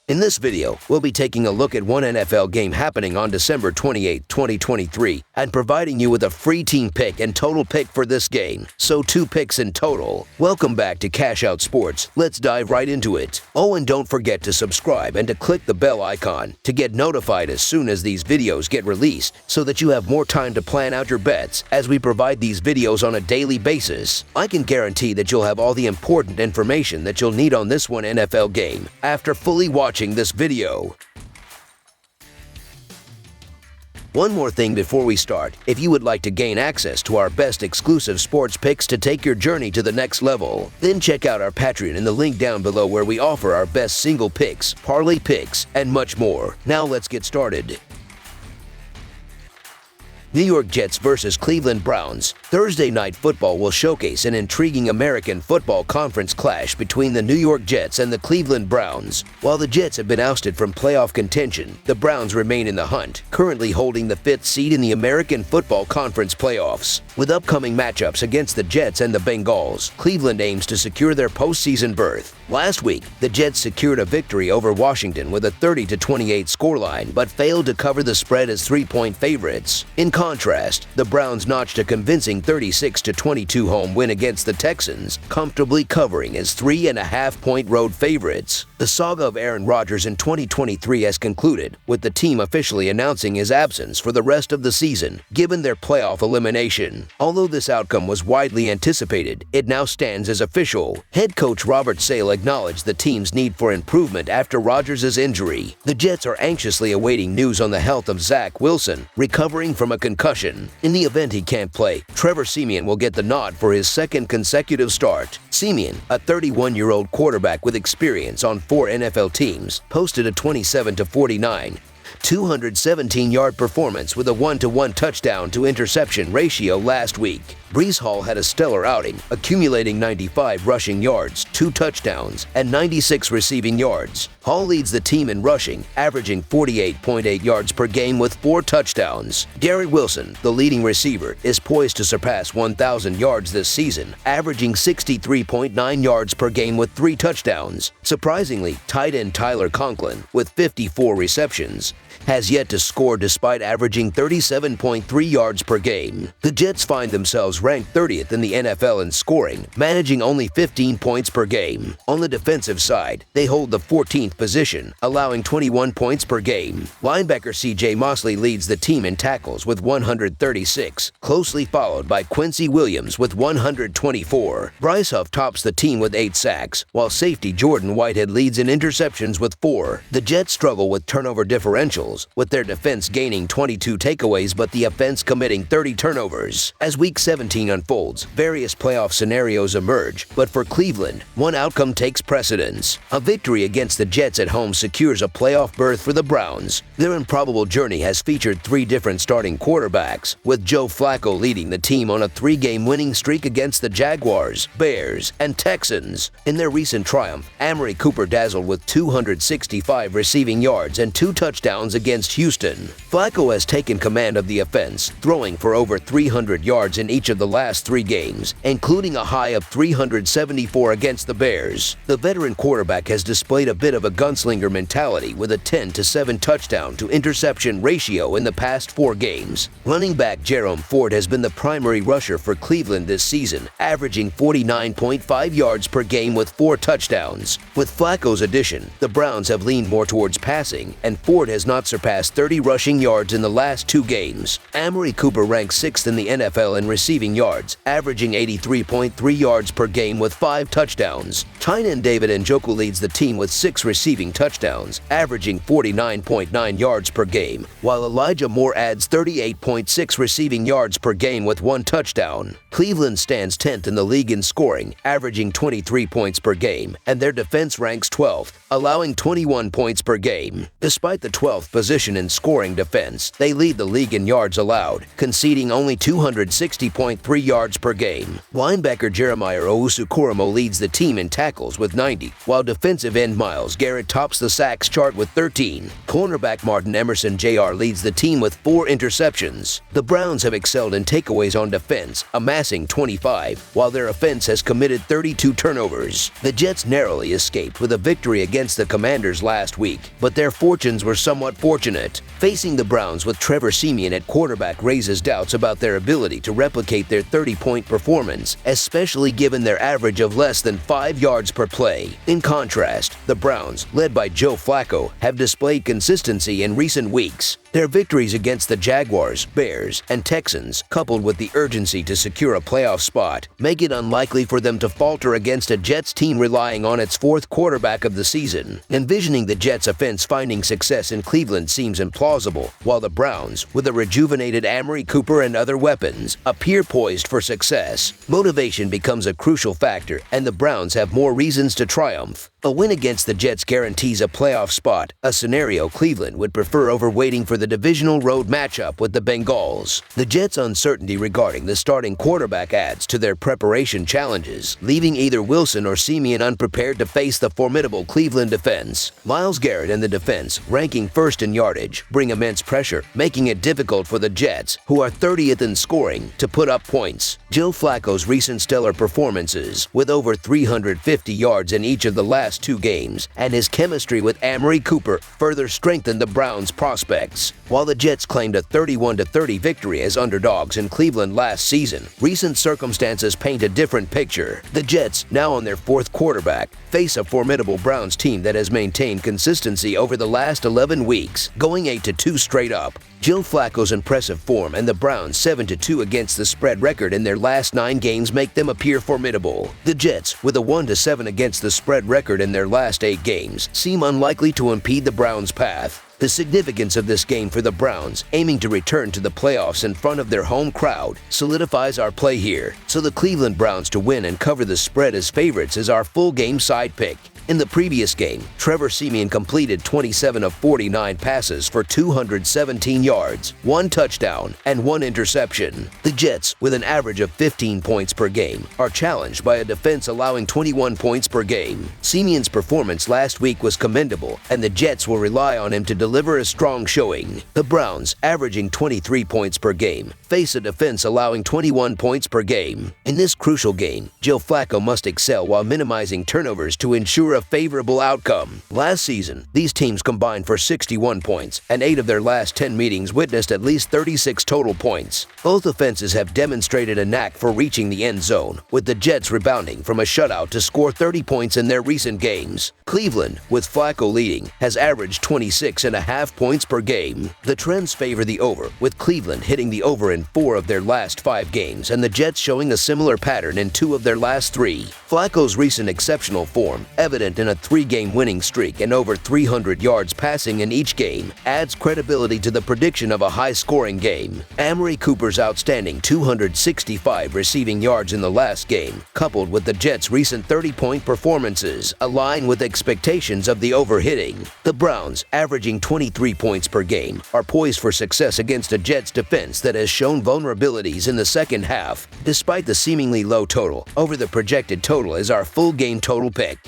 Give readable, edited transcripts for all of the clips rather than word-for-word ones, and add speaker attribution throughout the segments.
Speaker 1: In this video, we'll be taking a look at one NFL game happening on December 28, 2023, and providing you with a free team pick and total pick for this game, so 2 picks in total. Welcome back to Cash Out Sports. Let's dive right into it. Oh, and don't forget to subscribe and to click the bell icon to get notified as soon as these videos get released, so that you have more time to plan out your bets as we provide these videos on a daily basis. I can guarantee that you'll have all the important information that you'll need on this one NFL game after fully watching this video. One more thing before we start. If you would like to gain access to our best exclusive sports picks to take your journey to the next level, then check out our Patreon in the link down below, where we offer our best single picks, parlay picks, and much more. Now let's get started. New York Jets versus Cleveland Browns. Thursday Night Football will showcase an intriguing American Football Conference clash between the New York Jets and the Cleveland Browns. While the Jets have been ousted from playoff contention, the Browns remain in the hunt, currently holding the 5th seed in the American Football Conference playoffs. With upcoming matchups against the Jets and the Bengals, Cleveland aims to secure their postseason berth. Last week, the Jets secured a victory over Washington with a 30-28 scoreline, but failed to cover the spread as 3-point favorites. In contrast, the Browns notched a convincing 36-22 home win against the Texans, comfortably covering as 3.5-point road favorites. The saga of Aaron Rodgers in 2023 has concluded, with the team officially announcing his absence for the rest of the season, given their playoff elimination. Although this outcome was widely anticipated, it now stands as official. Head coach Robert Saleh acknowledged the team's need for improvement after Rodgers' injury. The Jets are anxiously awaiting news on the health of Zach Wilson, recovering from a concussion. In the event he can't play, Trevor Siemian will get the nod for his second consecutive start. Siemian, a 31-year-old quarterback with experience on 4 NFL teams, posted a 27-49, 217-yard performance with a 1-to-1 touchdown to interception ratio last week. Breece Hall had a stellar outing, accumulating 95 rushing yards, 2 touchdowns, and 96 receiving yards. Hall leads the team in rushing, averaging 48.8 yards per game with 4 touchdowns. Garrett Wilson, the leading receiver, is poised to surpass 1,000 yards this season, averaging 63.9 yards per game with 3 touchdowns. Surprisingly, tight end Tyler Conklin, with 54 receptions, has yet to score despite averaging 37.3 yards per game. The Jets find themselves ranked 30th in the NFL in scoring, managing only 15 points per game. On the defensive side, they hold the 14th position, allowing 21 points per game. Linebacker C.J. Mosley leads the team in tackles with 136, closely followed by Quincy Williams with 124. Bryce Huff tops the team with 8 sacks, while safety Jordan Whitehead leads in interceptions with 4. The Jets struggle with turnover differentials, with their defense gaining 22 takeaways but the offense committing 30 turnovers. As Week 17 unfolds, various playoff scenarios emerge, but for Cleveland, one outcome takes precedence. A victory against the Jets at home secures a playoff berth for the Browns. Their improbable journey has featured 3 different starting quarterbacks, with Joe Flacco leading the team on a 3-game winning streak against the Jaguars, Bears, and Texans. In their recent triumph, Amari Cooper dazzled with 265 receiving yards and 2 touchdowns against Houston. Flacco has taken command of the offense, throwing for over 300 yards in each of the last 3 games, including a high of 374 against the Bears. The veteran quarterback has displayed a bit of a gunslinger mentality with a 10-7 touchdown to interception ratio in the past 4 games. Running back Jerome Ford has been the primary rusher for Cleveland this season, averaging 49.5 yards per game with 4 touchdowns. With Flacco's addition, the Browns have leaned more towards passing, and Ford has not surpassed 30 rushing yards in the last 2 games. Amari Cooper ranks 6th in the NFL in receiving yards, averaging 83.3 yards per game with 5 touchdowns. Tight end David Njoku leads the team with 6 receiving touchdowns, averaging 49.9 yards per game, while Elijah Moore adds 38.6 receiving yards per game with 1 touchdown. Cleveland stands 10th in the league in scoring, averaging 23 points per game, and their defense ranks 12th, allowing 21 points per game. Despite the 12th position in scoring defense, they lead the league in yards allowed, conceding only 260.3 yards per game. Linebacker Jeremiah Owusu-Koramoah leads the team in tackles with 90, while defensive end Myles Garrett Garrett tops the sacks chart with 13. Cornerback Martin Emerson Jr. leads the team with 4 interceptions. The Browns have excelled in takeaways on defense, amassing 25, while their offense has committed 32 turnovers. The Jets narrowly escaped with a victory against the Commanders last week, but their fortunes were somewhat fortunate. Facing the Browns with Trevor Siemian at quarterback raises doubts about their ability to replicate their 30-point performance, especially given their average of less than 5 yards per play. In contrast, the Browns, led by Joe Flacco, have displayed consistency in recent weeks. Their victories against the Jaguars, Bears, and Texans, coupled with the urgency to secure a playoff spot, make it unlikely for them to falter against a Jets team relying on its 4th quarterback of the season. Envisioning the Jets offense finding success in Cleveland seems implausible, while the Browns, with a rejuvenated Amari Cooper and other weapons, appear poised for success. Motivation becomes a crucial factor, and the Browns have more reasons to triumph. A win against the Jets guarantees a playoff spot, a scenario Cleveland would prefer over waiting for the divisional road matchup with the Bengals. The Jets' uncertainty regarding the starting quarterback adds to their preparation challenges, leaving either Wilson or Siemian unprepared to face the formidable Cleveland defense. Myles Garrett and the defense, ranking 1st in yardage, bring immense pressure, making it difficult for the Jets, who are 30th in scoring, to put up points. Joe Flacco's recent stellar performances, with over 350 yards in each of the last 2 games, and his chemistry with Amari Cooper further strengthened the Browns' prospects. While the Jets claimed a 31-30 victory as underdogs in Cleveland last season, recent circumstances paint a different picture. The Jets, now on their 4th quarterback, face a formidable Browns team that has maintained consistency over the last 11 weeks, going 8-2 straight up. Joe Flacco's impressive form and the Browns' 7-2 against the spread record in their last 9 games make them appear formidable. The Jets, with a 1-7 against the spread record in their last 8 games, seem unlikely to impede the Browns' path. The significance of this game for the Browns, aiming to return to the playoffs in front of their home crowd, solidifies our play here. So the Cleveland Browns to win and cover the spread as favorites is our full game side pick. In the previous game, Trevor Siemian completed 27 of 49 passes for 217 yards, 1 touchdown, and 1 interception. The Jets, with an average of 15 points per game, are challenged by a defense allowing 21 points per game. Siemian's performance last week was commendable, and the Jets will rely on him to deliver a strong showing. The Browns, averaging 23 points per game, face a defense allowing 21 points per game. In this crucial game, Joe Flacco must excel while minimizing turnovers to ensure a favorable outcome. Last season, these teams combined for 61 points, and 8 of their last 10 meetings witnessed at least 36 total points. Both offenses have demonstrated a knack for reaching the end zone, with the Jets rebounding from a shutout to score 30 points in their recent games. Cleveland, with Flacco leading, has averaged 26.5 points per game. The trends favor the over, with Cleveland hitting the over in 4 of their last 5 games and the Jets showing a similar pattern in 2 of their last 3. Flacco's recent exceptional form, evident in a 3-game winning streak and over 300 yards passing in each game, adds credibility to the prediction of a high-scoring game. Amari Cooper's outstanding 265 receiving yards in the last game, coupled with the Jets' recent 30-point performances, align with expectations of the over-hitting. The Browns, averaging 23 points per game, are poised for success against a Jets defense that has shown vulnerabilities in the second half. Despite the seemingly low total, over the projected total is our full game total pick.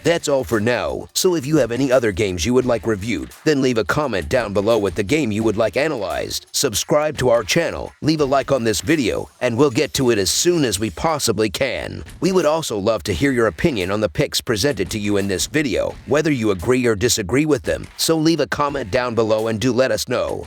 Speaker 1: That's all for now, so if you have any other games you would like reviewed, then leave a comment down below with the game you would like analyzed. Subscribe to our channel, leave a like on this video, and we'll get to it as soon as we possibly can. We would also love to hear your opinion on the picks presented to you in this video, whether you agree or disagree with them, so leave a comment down below and do let us know.